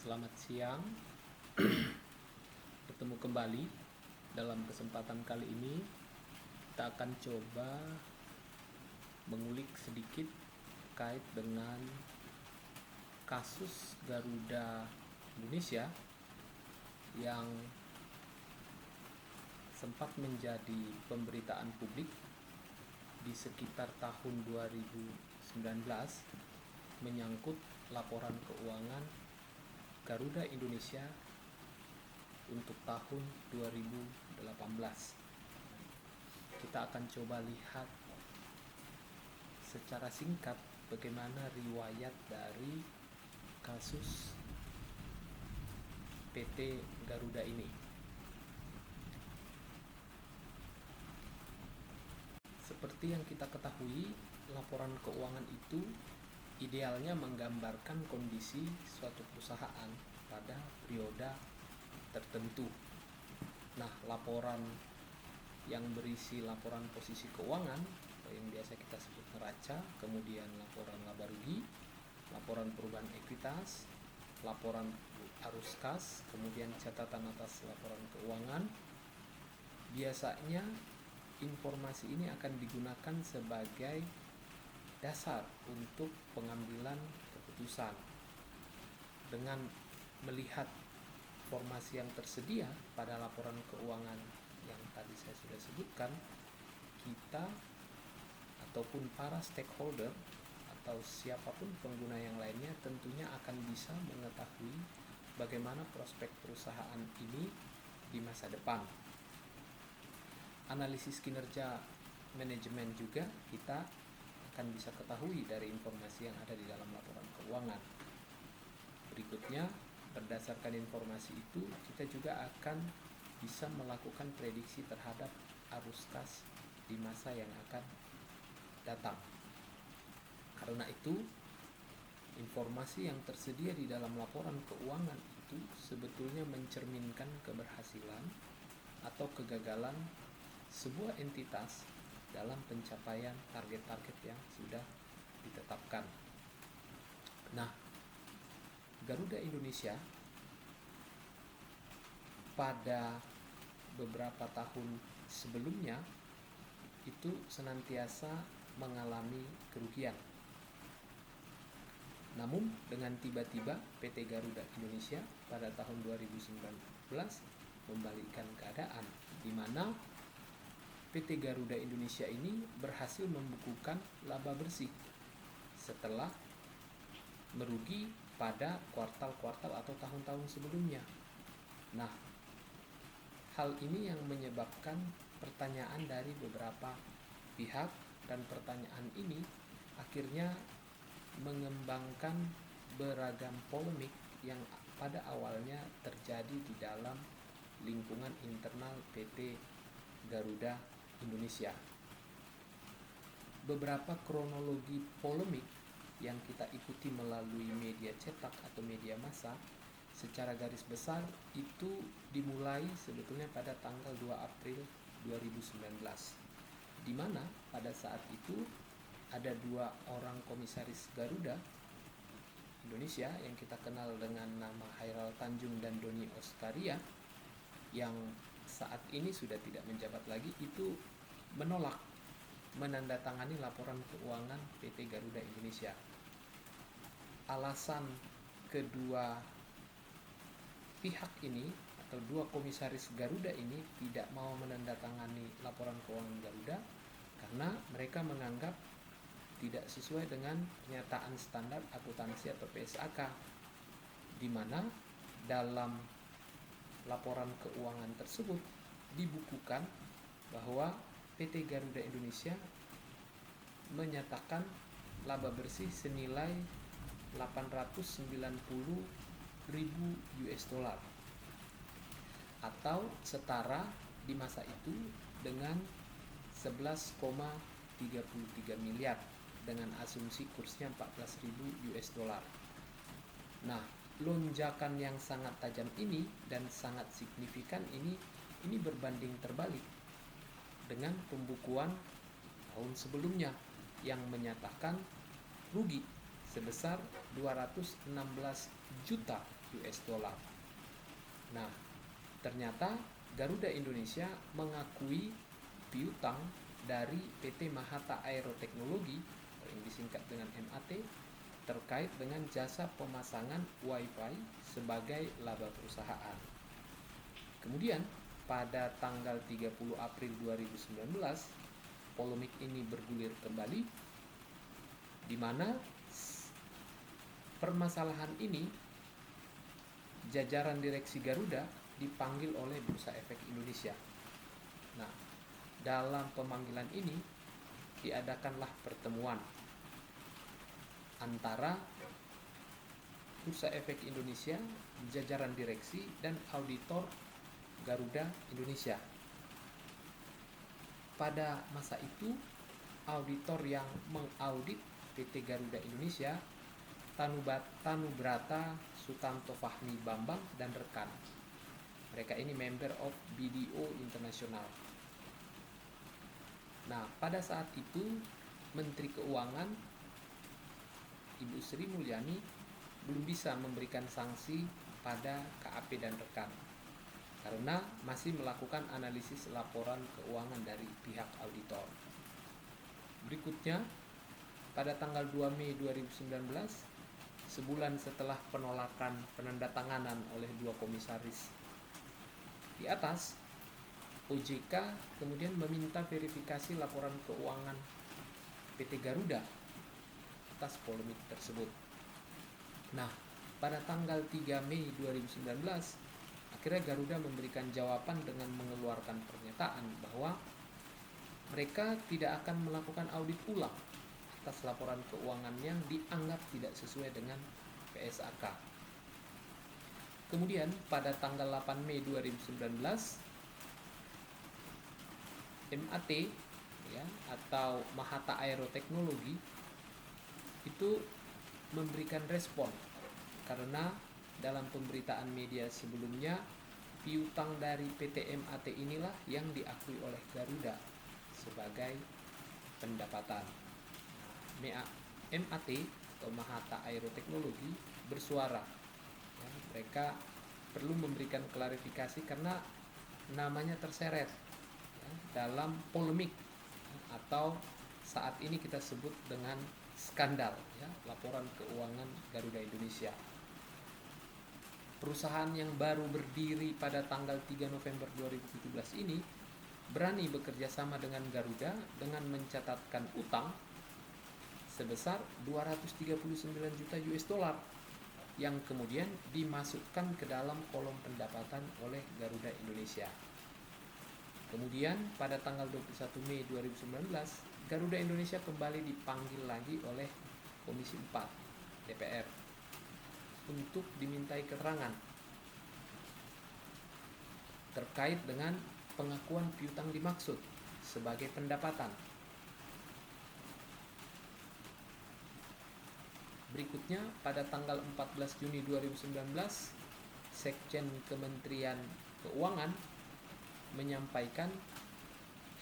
Selamat siang, bertemu kembali. Dalam kesempatan kali ini kita akan coba mengulik sedikit terkait dengan kasus Garuda Indonesia yang sempat menjadi pemberitaan publik di sekitar tahun 2019 menyangkut laporan keuangan Garuda Indonesia untuk tahun 2018. Kita akan coba lihat secara singkat bagaimana riwayat dari kasus PT Garuda ini. Seperti yang kita ketahui, laporan keuangan itu idealnya menggambarkan kondisi suatu perusahaan pada periode tertentu. Nah, laporan yang berisi laporan posisi keuangan atau yang biasa kita sebut neraca, kemudian laporan laba rugi, laporan perubahan ekuitas, laporan arus kas, kemudian catatan atas laporan keuangan. Biasanya informasi ini akan digunakan sebagai dasar untuk pengambilan keputusan. Dengan melihat informasi yang tersedia pada laporan keuangan yang tadi saya sudah sebutkan, kita ataupun para stakeholder atau siapapun pengguna yang lainnya tentunya akan bisa mengetahui bagaimana prospek perusahaan ini di masa depan. Analisis kinerja manajemen juga kita akan bisa ketahui dari informasi yang ada di dalam laporan keuangan. Berikutnya, berdasarkan informasi itu, kita juga akan bisa melakukan prediksi terhadap arus kas di masa yang akan datang. Karena itu, informasi yang tersedia di dalam laporan keuangan itu sebetulnya mencerminkan keberhasilan atau kegagalan sebuah entitas dalam pencapaian target-target yang sudah ditetapkan. Nah, Garuda Indonesia pada beberapa tahun sebelumnya itu senantiasa mengalami kerugian. Namun dengan tiba-tiba PT Garuda Indonesia pada tahun 2019 membalikkan keadaan, di mana PT Garuda Indonesia ini berhasil membukukan laba bersih setelah merugi pada kuartal-kuartal atau tahun-tahun sebelumnya. Nah, hal ini yang menyebabkan pertanyaan dari beberapa pihak, dan pertanyaan ini akhirnya mengembangkan beragam polemik yang pada awalnya terjadi di dalam lingkungan internal PT Garuda Indonesia. Beberapa kronologi polemik yang kita ikuti melalui media cetak atau media massa secara garis besar itu dimulai sebetulnya pada tanggal 2 April 2019, di mana pada saat itu ada dua orang komisaris Garuda Indonesia yang kita kenal dengan nama Hairal Tanjung dan Doni Ostaria, yang saat ini sudah tidak menjabat lagi, itu menolak menandatangani laporan keuangan PT Garuda Indonesia. Alasan kedua pihak ini atau dua komisaris Garuda ini tidak mau menandatangani laporan keuangan Garuda karena mereka menganggap tidak sesuai dengan pernyataan standar akuntansi atau PSAK, di mana dalam laporan keuangan tersebut dibukukan bahwa PT Garuda Indonesia menyatakan laba bersih senilai 890.000 US dollar atau setara di masa itu dengan 11,33 miliar dengan asumsi kursnya 14.000 US dollar. Nah, lonjakan yang sangat tajam ini dan sangat signifikan ini berbanding terbalik dengan pembukuan tahun sebelumnya yang menyatakan rugi sebesar 216 juta US dollar. Nah, ternyata Garuda Indonesia mengakui piutang dari PT Mahata Aero Teknologi yang disingkat dengan MAT terkait dengan jasa pemasangan Wi-Fi sebagai laba perusahaan. Kemudian pada tanggal 30 April 2019 polemik ini bergulir kembali, di mana permasalahan ini jajaran direksi Garuda dipanggil oleh Bursa Efek Indonesia. Nah, dalam pemanggilan ini diadakanlah pertemuan antara Bursa Efek Indonesia, jajaran direksi, dan auditor Garuda Indonesia. Pada masa itu, auditor yang mengaudit PT Garuda Indonesia, Tanubrata Sutanto Fahmi Bambang dan rekan. Mereka ini member of BDO International. Nah, pada saat itu Menteri Keuangan Ibu Sri Mulyani belum bisa memberikan sanksi pada KAP dan rekan karena masih melakukan analisis laporan keuangan dari pihak auditor. Berikutnya, pada tanggal 2 Mei 2019, sebulan setelah penolakan penandatanganan oleh dua komisaris di atas, OJK kemudian meminta verifikasi laporan keuangan PT Garuda atas polemik tersebut. Nah, pada tanggal 3 Mei 2019, akhirnya Garuda memberikan jawaban dengan mengeluarkan pernyataan bahwa mereka tidak akan melakukan audit ulang atas laporan keuangan yang dianggap tidak sesuai dengan PSAK. Kemudian pada tanggal 8 Mei 2019, MAT atau Mahata Aero Teknologi itu memberikan respon karena dalam pemberitaan media sebelumnya piutang dari PT MAT inilah yang diakui oleh Garuda sebagai pendapatan. MAT atau Mahata Aero Teknologi bersuara, mereka perlu memberikan klarifikasi karena namanya terseret dalam polemik atau saat ini kita sebut dengan skandal laporan keuangan Garuda Indonesia. Perusahaan yang baru berdiri pada tanggal 3 November 2017 ini berani bekerja sama dengan Garuda dengan mencatatkan utang sebesar 239 juta US dollar yang kemudian dimasukkan ke dalam kolom pendapatan oleh Garuda Indonesia. Kemudian pada tanggal 21 Mei 2019, Garuda Indonesia kembali dipanggil lagi oleh Komisi 4 DPR untuk dimintai keterangan terkait dengan pengakuan piutang dimaksud sebagai pendapatan. Berikutnya, pada tanggal 14 Juni 2019, Sekjen Kementerian Keuangan menyampaikan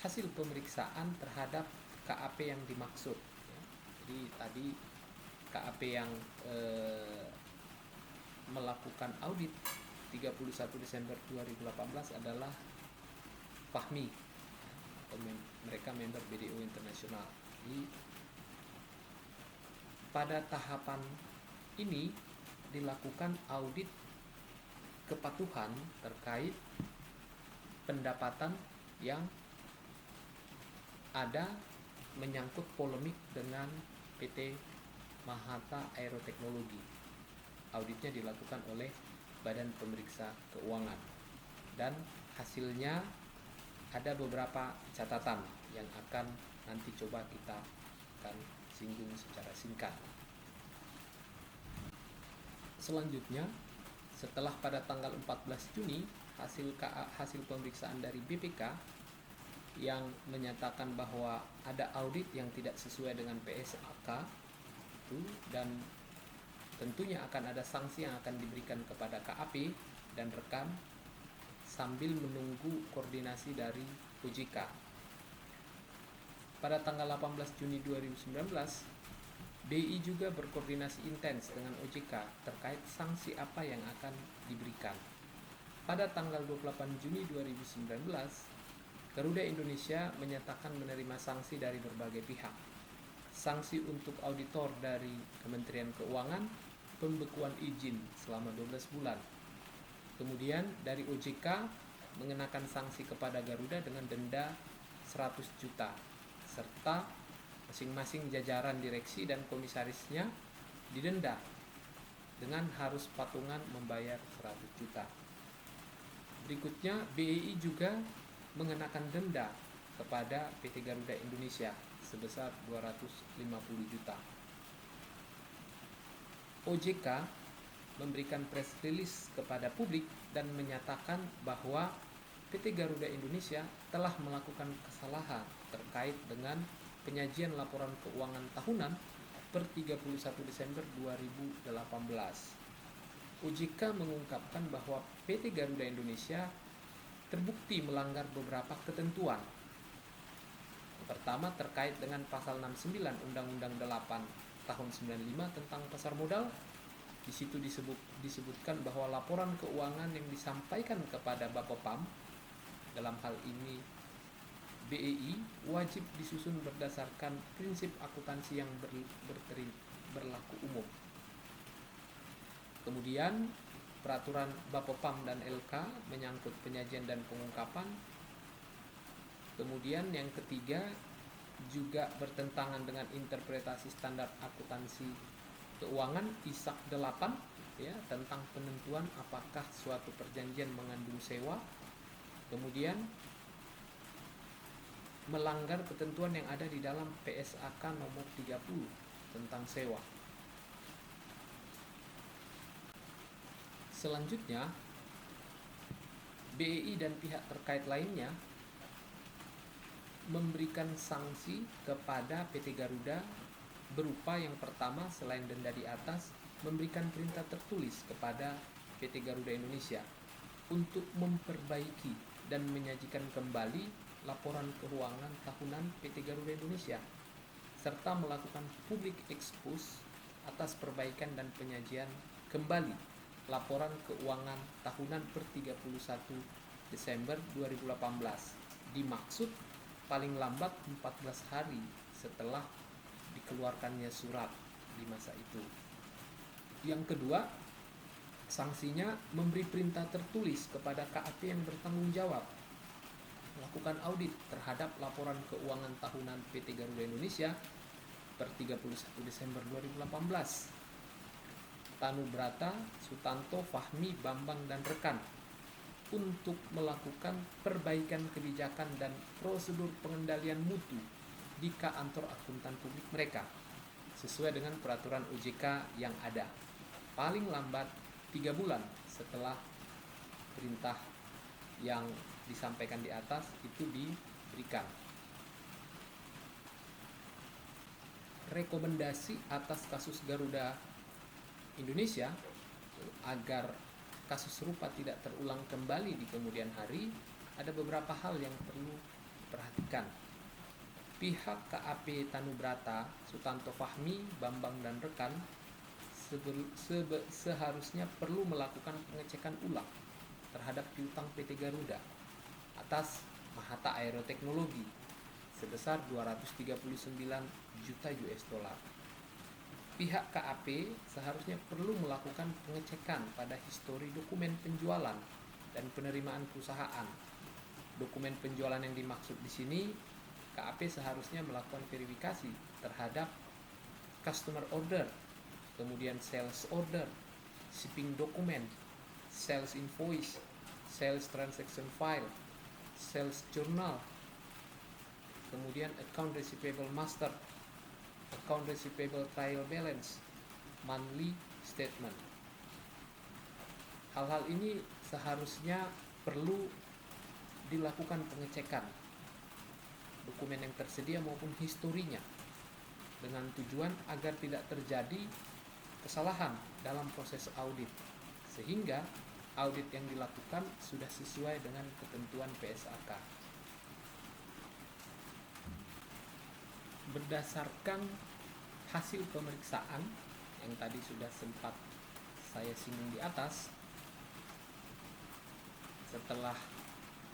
hasil pemeriksaan terhadap KAP yang dimaksud. Jadi tadi KAP yang melakukan audit 31 Desember 2018 adalah Fahmi, atau mereka member BDO International. Jadi pada tahapan ini dilakukan audit kepatuhan terkait pendapatan yang ada menyangkut polemik dengan PT Mahata Aero Teknologi. Auditnya dilakukan oleh Badan Pemeriksa Keuangan dan hasilnya ada beberapa catatan yang akan nanti coba kita akan singgung secara singkat. Selanjutnya, setelah pada tanggal 14 Juni hasil pemeriksaan dari BPK yang menyatakan bahwa ada audit yang tidak sesuai dengan PSAK itu, dan tentunya akan ada sanksi yang akan diberikan kepada KAP dan rekan sambil menunggu koordinasi dari OJK. Pada tanggal 18 Juni 2019, BI juga berkoordinasi intens dengan OJK terkait sanksi apa yang akan diberikan. Pada tanggal 28 Juni 2019, Garuda Indonesia menyatakan menerima sanksi dari berbagai pihak. Sanksi untuk auditor dari Kementerian Keuangan, pembekuan izin selama 12 bulan. Kemudian dari OJK mengenakan sanksi kepada Garuda dengan denda 100 juta, serta masing-masing jajaran direksi dan komisarisnya didenda dengan harus patungan membayar 100 juta. Berikutnya, BEI juga mengenakan denda kepada PT Garuda Indonesia sebesar 250 juta. OJK memberikan press release kepada publik dan menyatakan bahwa PT Garuda Indonesia telah melakukan kesalahan terkait dengan penyajian laporan keuangan tahunan per 31 Desember 2018. OJK mengungkapkan bahwa PT Garuda Indonesia terbukti melanggar beberapa ketentuan. Pertama, terkait dengan pasal 69 Undang-Undang 8 tahun 95 tentang pasar modal. Di situ disebutkan bahwa laporan keuangan yang disampaikan kepada Bapepam, dalam hal ini BEI, wajib disusun berdasarkan prinsip akuntansi yang berlaku umum. Kemudian peraturan Bapepam dan LK menyangkut penyajian dan pengungkapan. Kemudian yang ketiga juga bertentangan dengan interpretasi standar akuntansi keuangan ISAK 8 ya, tentang penentuan apakah suatu perjanjian mengandung sewa. Kemudian melanggar ketentuan yang ada di dalam PSAK nomor 30 tentang sewa. Selanjutnya, BEI dan pihak terkait lainnya memberikan sanksi kepada PT Garuda berupa yang pertama, selain denda di atas, memberikan perintah tertulis kepada PT Garuda Indonesia untuk memperbaiki dan menyajikan kembali laporan keuangan tahunan PT Garuda Indonesia, serta melakukan public expose atas perbaikan dan penyajian kembali laporan keuangan tahunan per 31 Desember 2018, dimaksud paling lambat 14 hari setelah dikeluarkannya surat di masa itu. Yang kedua, sanksinya memberi perintah tertulis kepada KAP yang bertanggung jawab melakukan audit terhadap laporan keuangan tahunan PT Garuda Indonesia per 31 Desember 2018. Tanu Brata, Sutanto, Fahmi, Bambang, dan rekan untuk melakukan perbaikan kebijakan dan prosedur pengendalian mutu di kantor akuntan publik mereka sesuai dengan peraturan OJK yang ada, paling lambat 3 bulan setelah perintah yang disampaikan di atas itu diberikan. Rekomendasi atas kasus Garuda Indonesia agar kasus serupa tidak terulang kembali di kemudian hari, ada beberapa hal yang perlu diperhatikan. Pihak KAP Tanu Brata, Sutanto, Fahmi, Bambang, dan rekan seharusnya perlu melakukan pengecekan ulang terhadap piutang PT Garuda atas Mahata Aeroteknologi sebesar 239 juta US dollar. Pihak KAP seharusnya perlu melakukan pengecekan pada histori dokumen penjualan dan penerimaan perusahaan. Dokumen penjualan yang dimaksud di sini, KAP seharusnya melakukan verifikasi terhadap customer order, kemudian sales order, shipping document, sales invoice, sales transaction file, sales journal, kemudian account receivable master, account receivable trial balance, monthly statement. Hal-hal ini seharusnya perlu dilakukan pengecekan dokumen yang tersedia maupun historinya dengan tujuan agar tidak terjadi kesalahan dalam proses audit, sehingga audit yang dilakukan sudah sesuai dengan ketentuan PSAK. Berdasarkan hasil pemeriksaan yang tadi sudah sempat saya singgung di atas, setelah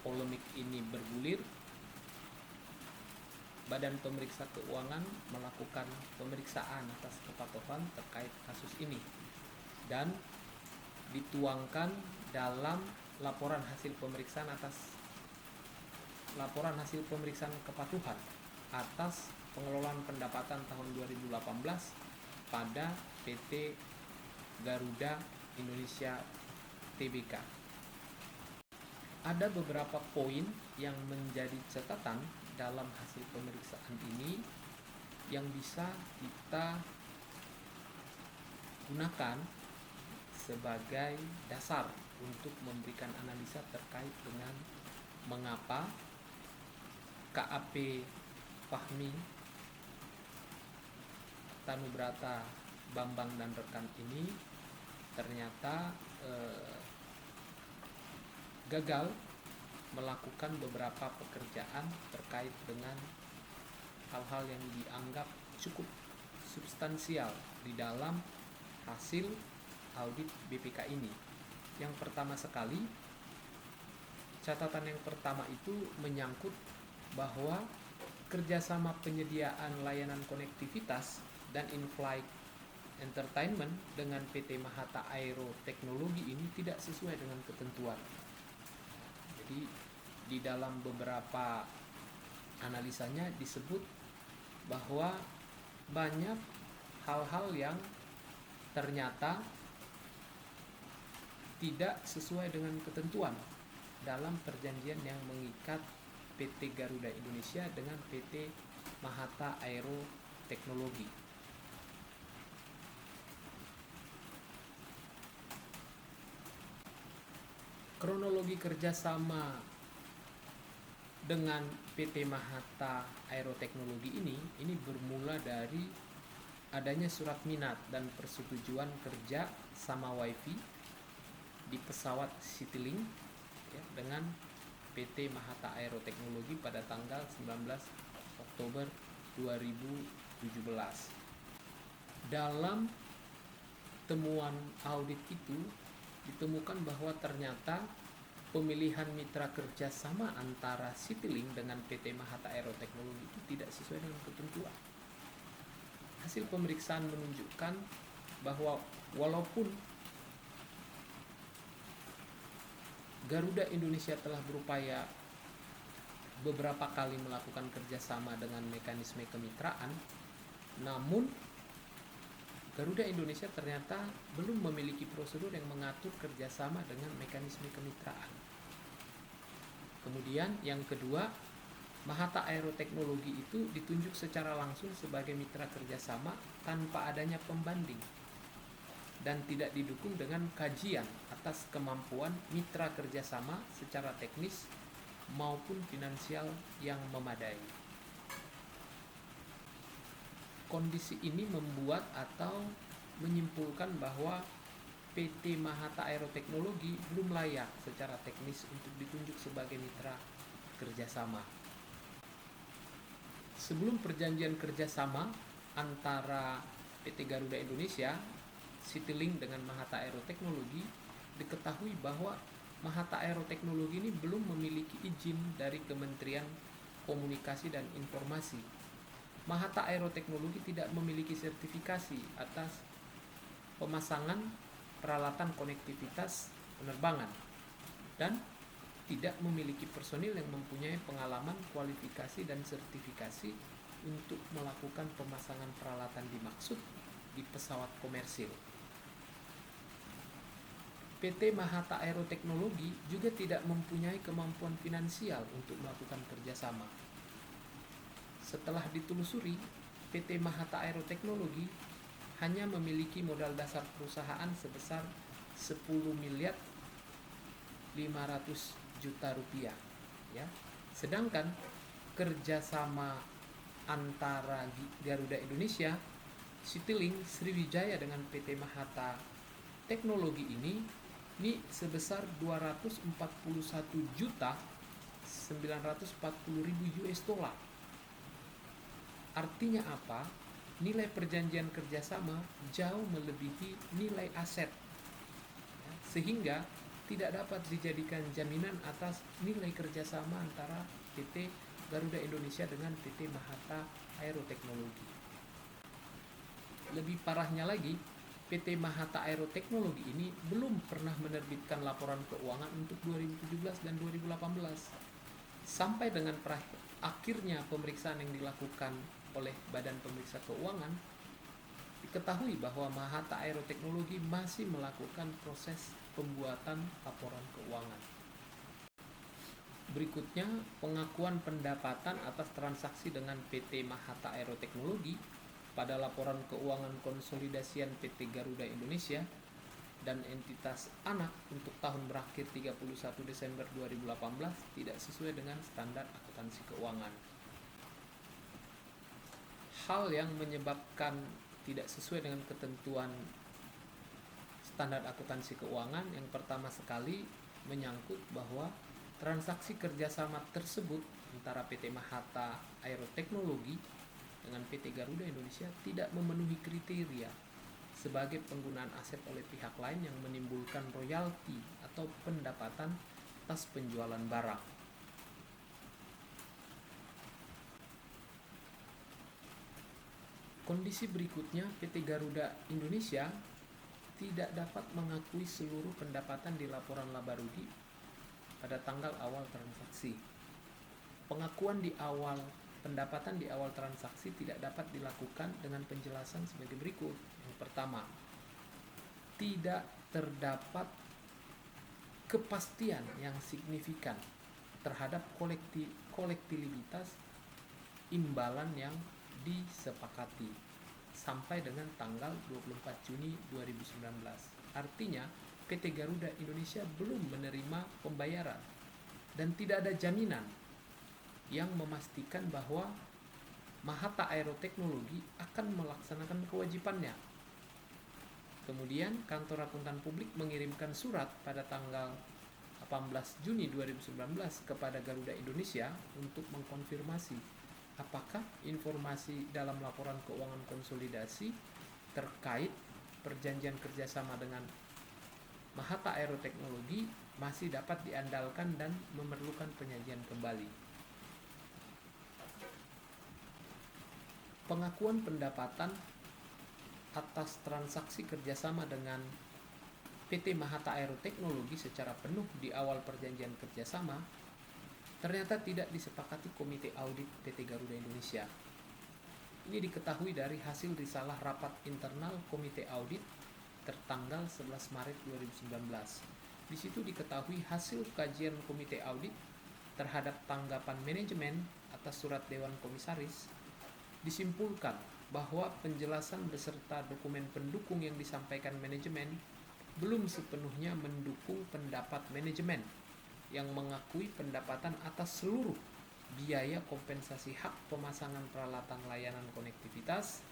polemik ini bergulir, Badan Pemeriksa Keuangan melakukan pemeriksaan atas kepatuhan terkait kasus ini dan dituangkan dalam laporan hasil pemeriksaan kepatuhan atas pengelolaan pendapatan tahun 2018 pada PT Garuda Indonesia Tbk. Ada beberapa poin yang menjadi catatan dalam hasil pemeriksaan ini yang bisa kita gunakan sebagai dasar untuk memberikan analisa terkait dengan mengapa KAP Fahmi Tanubrata Bambang dan rekan ini ternyata gagal melakukan beberapa pekerjaan terkait dengan hal-hal yang dianggap cukup substansial di dalam hasil audit BPK ini. Yang pertama sekali, catatan yang pertama itu menyangkut bahwa kerjasama penyediaan layanan konektivitas dan in-flight entertainment dengan PT Mahata Aero Teknologi ini tidak sesuai dengan ketentuan. Jadi di dalam beberapa analisanya disebut bahwa banyak hal-hal yang ternyata tidak sesuai dengan ketentuan dalam perjanjian yang mengikat PT Garuda Indonesia dengan PT Mahata Aero Teknologi. Kronologi kerjasama dengan PT Mahata Aero Teknologi ini bermula dari adanya surat minat dan persetujuan kerja sama wifi di pesawat Citylink ya, dengan PT Mahata Aero Teknologi pada tanggal 19 Oktober 2017. Dalam temuan audit itu ditemukan bahwa ternyata pemilihan mitra kerjasama antara Citylink dengan PT Mahata Aero Teknologi itu tidak sesuai dengan ketentuan. Hasil pemeriksaan menunjukkan bahwa walaupun Garuda Indonesia telah berupaya beberapa kali melakukan kerjasama dengan mekanisme kemitraan, namun Garuda Indonesia ternyata belum memiliki prosedur yang mengatur kerjasama dengan mekanisme kemitraan. Kemudian yang kedua, Mahata Aero Teknologi itu ditunjuk secara langsung sebagai mitra kerjasama tanpa adanya pembanding dan tidak didukung dengan kajian atas kemampuan mitra kerjasama secara teknis maupun finansial yang memadai. Kondisi ini membuat atau menyimpulkan bahwa PT Mahata Aero Teknologi belum layak secara teknis untuk ditunjuk sebagai mitra kerjasama. Sebelum perjanjian kerjasama antara PT Garuda Indonesia, Citylink dengan Mahata Aero Teknologi, diketahui bahwa Mahata Aero Teknologi ini belum memiliki izin dari Kementerian Komunikasi dan Informasi. Mahata Aero Teknologi tidak memiliki sertifikasi atas pemasangan peralatan konektivitas penerbangan dan tidak memiliki personil yang mempunyai pengalaman, kualifikasi, dan sertifikasi untuk melakukan pemasangan peralatan dimaksud di pesawat komersil. PT Mahata Aero Teknologi juga tidak mempunyai kemampuan finansial untuk melakukan kerjasama. Setelah ditelusuri, PT Mahata Aero Teknologi hanya memiliki modal dasar perusahaan sebesar 10 miliar 500 juta rupiah. Ya. Sedangkan kerjasama antara Garuda Indonesia, Citylink, Sriwijaya dengan PT Mahata Teknologi ini sebesar 241 juta 940 ribu US dollar. Artinya apa? nilai perjanjian kerjasama jauh melebihi nilai aset, ya, sehingga tidak dapat dijadikan jaminan atas nilai kerjasama antara PT Garuda Indonesia dengan PT Mahata Aeroteknologi. Lebih parahnya lagi, PT Mahata Aeroteknologi ini belum pernah menerbitkan laporan keuangan untuk 2017 dan 2018. Sampai dengan akhirnya pemeriksaan yang dilakukan oleh Badan Pemeriksa Keuangan, diketahui bahwa Mahata Aeroteknologi masih melakukan proses pembuatan laporan keuangan. Berikutnya, pengakuan pendapatan atas transaksi dengan PT Mahata Aeroteknologi pada laporan keuangan konsolidasian PT Garuda Indonesia dan entitas anak untuk tahun berakhir 31 Desember 2018 tidak sesuai dengan standar akuntansi keuangan. Hal yang menyebabkan tidak sesuai dengan ketentuan standar akuntansi keuangan yang pertama sekali menyangkut bahwa transaksi kerjasama tersebut antara PT Mahata Aeroteknologi dengan PT Garuda Indonesia tidak memenuhi kriteria sebagai penggunaan aset oleh pihak lain yang menimbulkan royalti atau pendapatan atas penjualan barang. Kondisi berikutnya, PT Garuda Indonesia tidak dapat mengakui seluruh pendapatan di laporan laba rugi pada tanggal awal transaksi. Pengakuan pendapatan di awal transaksi tidak dapat dilakukan dengan penjelasan sebagai berikut. Yang pertama, tidak terdapat kepastian yang signifikan terhadap kolektibilitas imbalan yang disepakati sampai dengan tanggal 24 Juni 2019. Artinya, PT Garuda Indonesia belum menerima pembayaran dan tidak ada jaminan yang memastikan bahwa Mahata Aeroteknologi akan melaksanakan kewajibannya. Kemudian, Kantor Akuntan Publik mengirimkan surat pada tanggal 18 Juni 2019 kepada Garuda Indonesia untuk mengkonfirmasi apakah informasi dalam laporan keuangan konsolidasi terkait perjanjian kerjasama dengan Mahata Aeroteknologi masih dapat diandalkan dan memerlukan penyajian kembali. Pengakuan pendapatan atas transaksi kerjasama dengan PT Mahata Aeroteknologi secara penuh di awal perjanjian kerjasama ternyata tidak disepakati Komite Audit PT Garuda Indonesia. Ini diketahui dari hasil risalah rapat internal Komite Audit tertanggal 11 Maret 2019. Di situ diketahui hasil kajian Komite Audit terhadap tanggapan manajemen atas surat Dewan Komisaris. Disimpulkan bahwa penjelasan beserta dokumen pendukung yang disampaikan manajemen belum sepenuhnya mendukung pendapat manajemen yang mengakui pendapatan atas seluruh biaya kompensasi hak pemasangan peralatan layanan konektivitas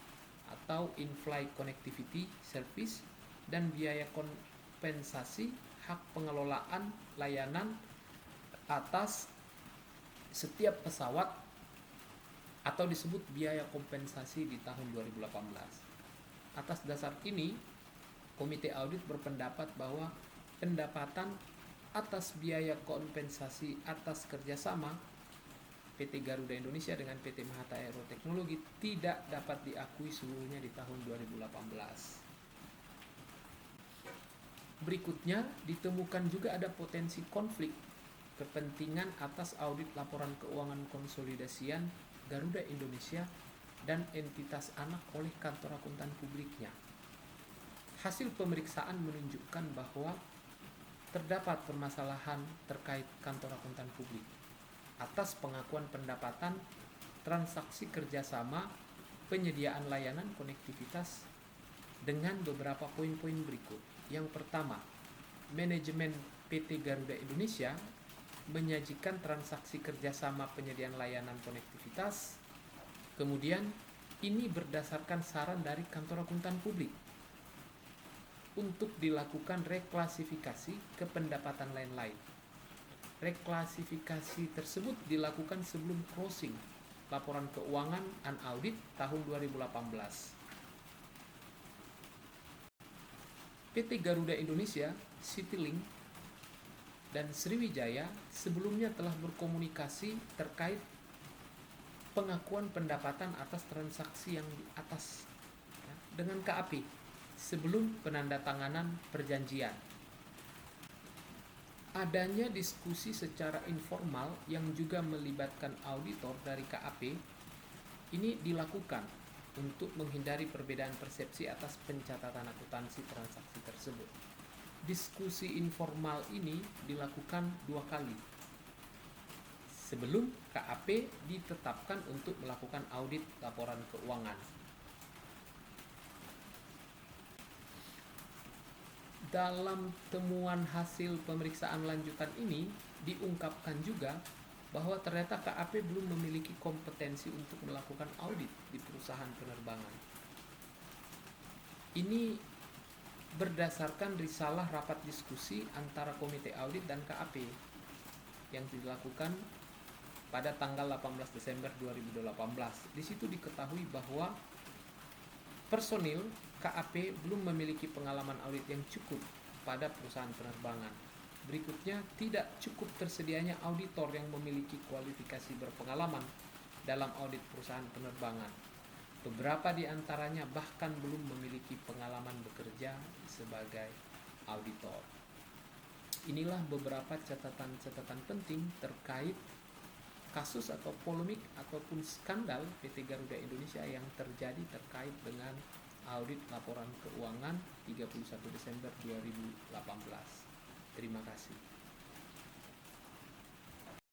atau in-flight connectivity service dan biaya kompensasi hak pengelolaan layanan atas setiap pesawat atau disebut biaya kompensasi di tahun 2018. Atas dasar ini, Komite Audit berpendapat bahwa pendapatan atas biaya kompensasi atas kerjasama PT Garuda Indonesia dengan PT Mahata Aeroteknologi tidak dapat diakui seluruhnya di tahun 2018. Berikutnya, ditemukan juga ada potensi konflik kepentingan atas audit laporan keuangan konsolidasian Garuda Indonesia dan entitas anak oleh Kantor Akuntan Publiknya. Hasil pemeriksaan menunjukkan bahwa terdapat permasalahan terkait Kantor Akuntan Publik atas pengakuan pendapatan transaksi kerjasama penyediaan layanan konektivitas dengan beberapa poin-poin berikut. Yang pertama, manajemen PT Garuda Indonesia menyajikan transaksi kerjasama penyediaan layanan konektivitas. Kemudian, ini berdasarkan saran dari Kantor Akuntan Publik untuk dilakukan reklasifikasi ke pendapatan lain-lain. Reklasifikasi tersebut dilakukan sebelum closing laporan keuangan unaudit tahun 2018. PT Garuda Indonesia, Citylink, dan Sriwijaya sebelumnya telah berkomunikasi terkait pengakuan pendapatan atas transaksi yang di atas dengan KAP sebelum penandatanganan perjanjian. Adanya diskusi secara informal yang juga melibatkan auditor dari KAP ini dilakukan untuk menghindari perbedaan persepsi atas pencatatan akuntansi transaksi tersebut. Diskusi informal ini dilakukan 2 kali sebelum KAP ditetapkan untuk melakukan audit laporan keuangan. Dalam temuan hasil pemeriksaan lanjutan ini diungkapkan juga bahwa ternyata KAP belum memiliki kompetensi untuk melakukan audit di perusahaan penerbangan. Ini berdasarkan risalah rapat diskusi antara Komite Audit dan KAP yang dilakukan pada tanggal 18 Desember 2018. Di situ diketahui bahwa personil KAP belum memiliki pengalaman audit yang cukup pada perusahaan penerbangan. Berikutnya, tidak cukup tersedianya auditor yang memiliki kualifikasi berpengalaman dalam audit perusahaan penerbangan. Beberapa di antaranya bahkan belum memiliki pengalaman bekerja sebagai auditor. Inilah beberapa catatan-catatan penting terkait kasus atau polemik ataupun skandal PT Garuda Indonesia yang terjadi terkait dengan audit laporan keuangan 31 Desember 2018. Terima kasih.